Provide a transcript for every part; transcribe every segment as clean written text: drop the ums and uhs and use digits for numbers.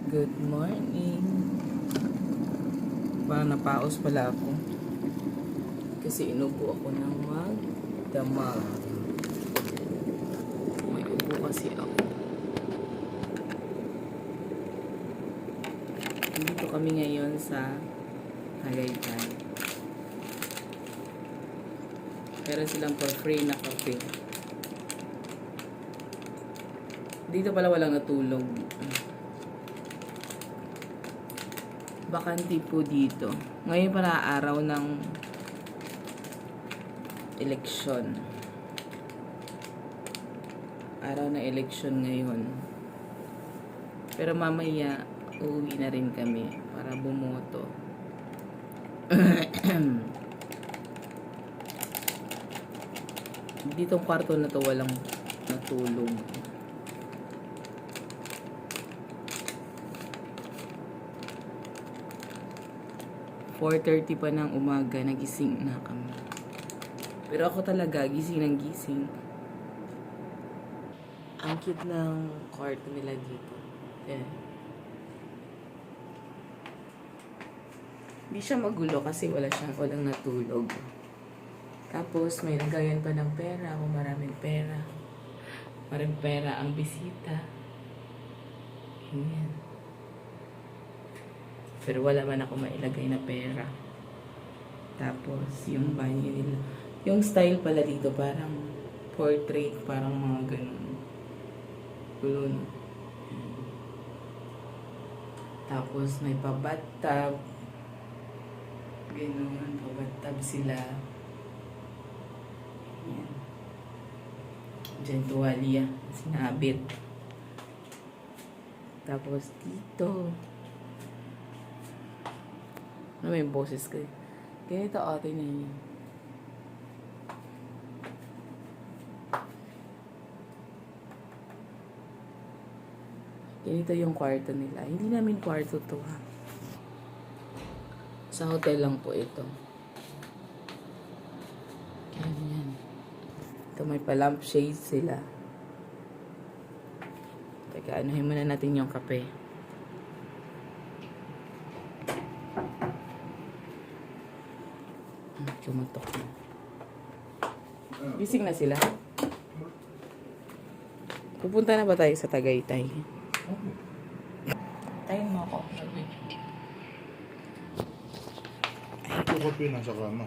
Good morning. Parang napaos pala ako. Kasi inubo ako ng magdamag. May ubo kasi ako. Dito kami ngayon sa Tagaytay. Pero silang for free na kape. Dito pala walang natulog. Bakanti po dito. Ngayon pala araw ng eleksyon. Araw ng eleksyon ngayon. Pero mamaya, uuwi na rin kami para bumoto. Ditong kwarto na to walang natulog. "4:30 pa ng umaga, nagising na kami. Pero ako talaga, gising ng gising. Ang cute ng kwarto nila dito. Yan. Hindi siya magulo kasi walang natulog. Tapos may lagayan pa ng pera kung maraming pera. Maraming pera ang bisita. Ganyan. Pero wala man ako mailagay na pera. Tapos, yung banyo nila. Yung style pala dito, parang portrait, parang mga ganun. Kulon. Tapos, may pa-bathtub. Ganun, pa-bathtub sila. Yan. Diyan, tuwalya. Sinabit. Tapos, dito. Ano may boses ko eh. Ganito ate na yun. Ganito yung kwarto nila. Hindi namin kwarto to ha. Sa hotel lang po ito. Ganyan. Ito may pa-lampshade sila. Teka, anuhin muna natin yung kape. Kumatok na. Gising na sila. Pupunta na ba tayo sa Tagaytay? Tayo mo ako. Ito kape nasa kama.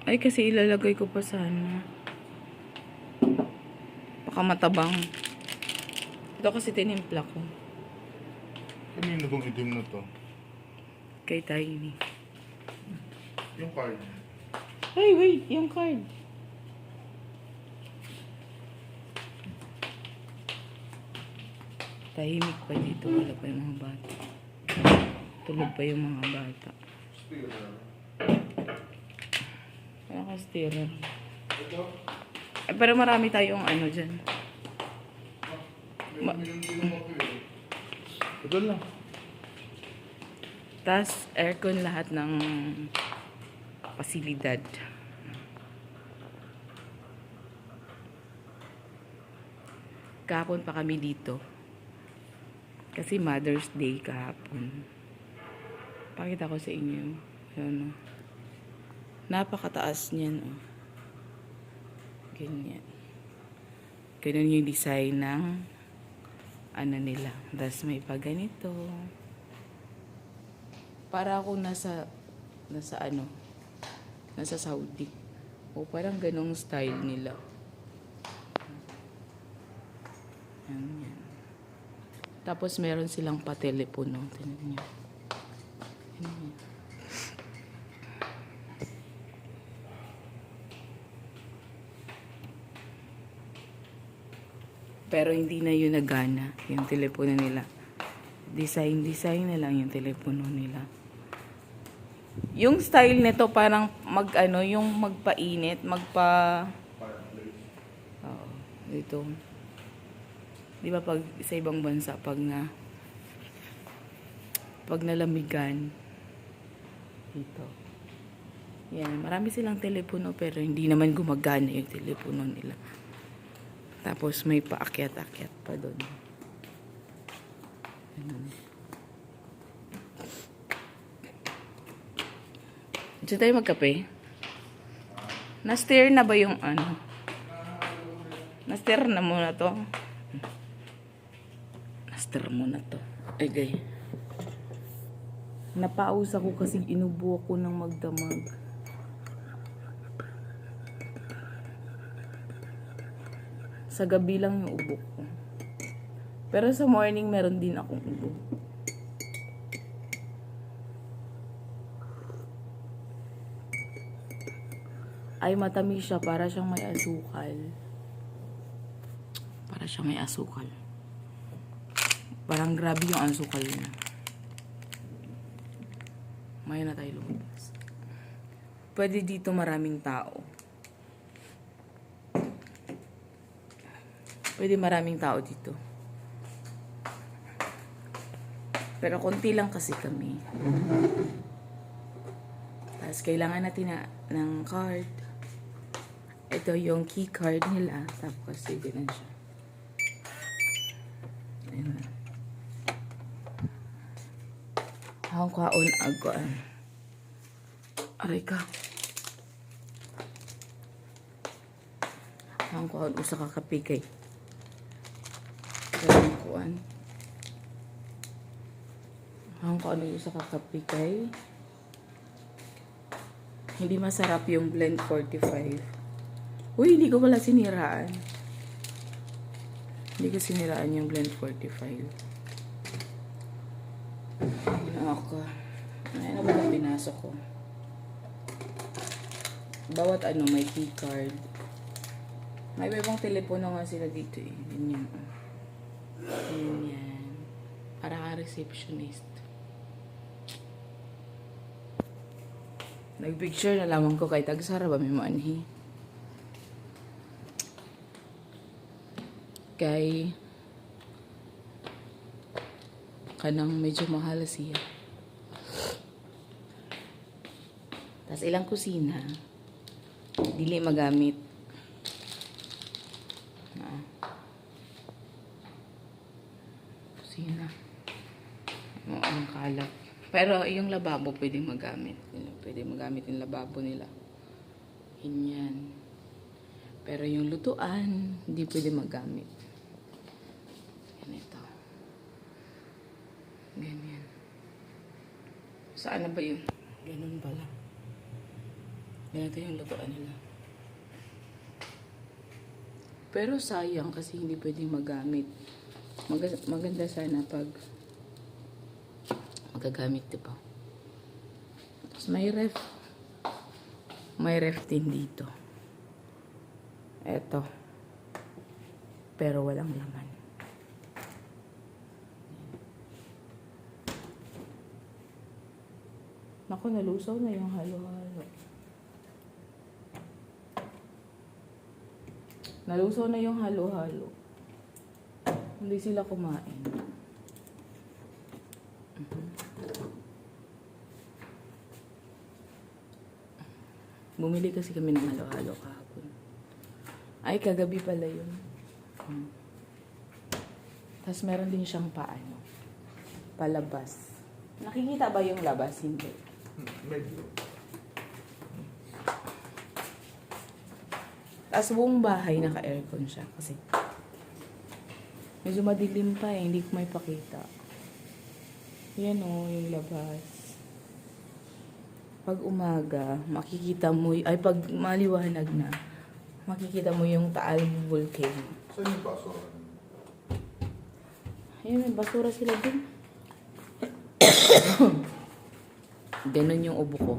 Ay, kasi ilalagay ko pa sana. Baka matabang. Ito kasi tinimpla ko. Kanino tong itim na to? Kay Tiny. Yung card. Ay, wait. Yung card. Tahimik pa dito. Wala pa yung mga bata. Tulog pa yung mga bata. Kaya ka steerer. Eh, pero marami tayong ano dyan. Ito lang. Tas aircon lahat ng pasilidad. Kahapon pa kami dito. Kasi Mother's Day kahapon. Pakita ko sa inyo. Ayan, oh. Napakataas niyan. Oh. Ganyan. Ganun yung design ng ano nila. Tas may pa ganito. Para ako nasa Saudi. O parang ganong style nila. Yan. Tapos meron silang pa-telepono. Tingnan niyo. Yan. Pero hindi na yun nagana, yung telepono nila. Design na lang yung telepono nila. Yung style nito parang yung magpainit, Oo, dito. 'Di ba pag sa ibang bansa pag nalamigan dito. Yan, marami silang telepono pero hindi naman gumagana yung telepono nila. Tapos may paakyat-akyat pa doon. Ganun. Diyan tayo magkape? Na-stir na ba yung ano? Na-stir na muna to. Na-stir muna to. Ay, gay. Napaus ako kasi inubo ako ng magdamag. Sa gabi lang yung ubo ko. Pero sa morning meron din akong ubo. Ay, matamis siya. Para siyang may asukal. Para siyang may asukal. Parang grabe yung asukal niya. Maya na tayo lumabas. Pwede dito maraming tao. Pwede maraming tao dito. Pero konti lang kasi kami. Tapos kailangan natin ng card. Ito yung key card nila. Tapos sige na siya. Ayun na. Ang kaon agwan. Aray ka. Ang kaon usa ka kapikay. Ang kuan. Ang kaon usa ka kapikay. Hindi masarap yung blend 45. Uy, hindi ko pala siniraan. Hindi ko siniraan yung blend 45. Ako. Ano ba na pinasok ko? Bawat ano may key card. May ibang telepono nga sila dito eh. Ganyan. Ganyan. Para ka receptionist. Nag-picture na lamang ko kay Tagsara ba may manhi. Kay kanang medyo mahal siya. Tas ilang kusina dili magamit. Kusina. Ang kalak. Pero yung lababo pwedeng magamit. Pwede magamit yung lababo nila. Ganyan. Pero yung lutuan, hindi pwede magamit. Ganito. Ganyan. Saan na ba yun? Ganun pala. Ganito yung lutuan nila. Pero sayang kasi hindi pwedeng magamit. Maganda sana pag magagamit, diba? Tapos may ref. May ref din dito. Eto. Pero walang laman. Naku, nalusaw na yung halo-halo. Nalusaw na yung halo-halo. Hindi sila kumain. Bumili kasi kami ng halo-halo kahapon. Ay, kagabi pala yun. Tapos meron din siyang paano. Palabas. Nakikita ba yung labas? Hindi. Medyo. Tapos buong bahay naka-aircon siya. Kasi medyo madilim pa eh. Hindi ko may pakita. Yan o, yung labas. Pag umaga, makikita mo, ay pag maliwanag na, makikita mo yung Taal Volcano. Saan yung basura? Ayun, may basura sila dun. Ganon yung ubo ko.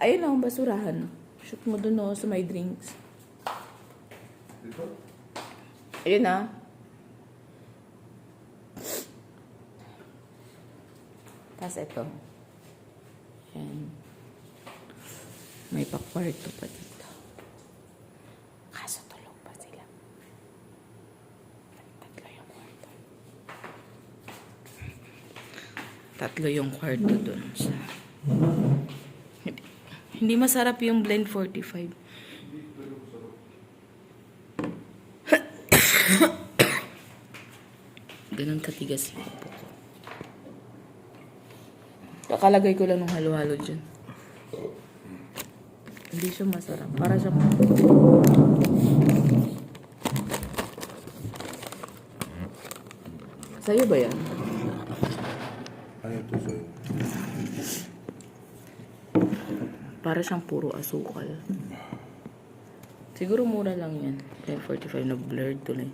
Ayun lang ang basurahan. Shoot mo dun o, sa may drinks. Dito? Ayun na. Tapos ito. Ayan. May pakwarto pa dito. Kaso tulog pa sila. Tatlo yung kwarto. Tatlo yung kwarto dun sa... Hindi masarap yung blend 45. Ganun katigas yung upo ko. Kakalagay ko lang ng halo-halo dyan. Hindi siya masarap. Para siyang... Sa'yo ba yan? Ano ito sa'yo? Para siyang puro asukal. Siguro mura lang yan. 10.45 na blurred tuloy.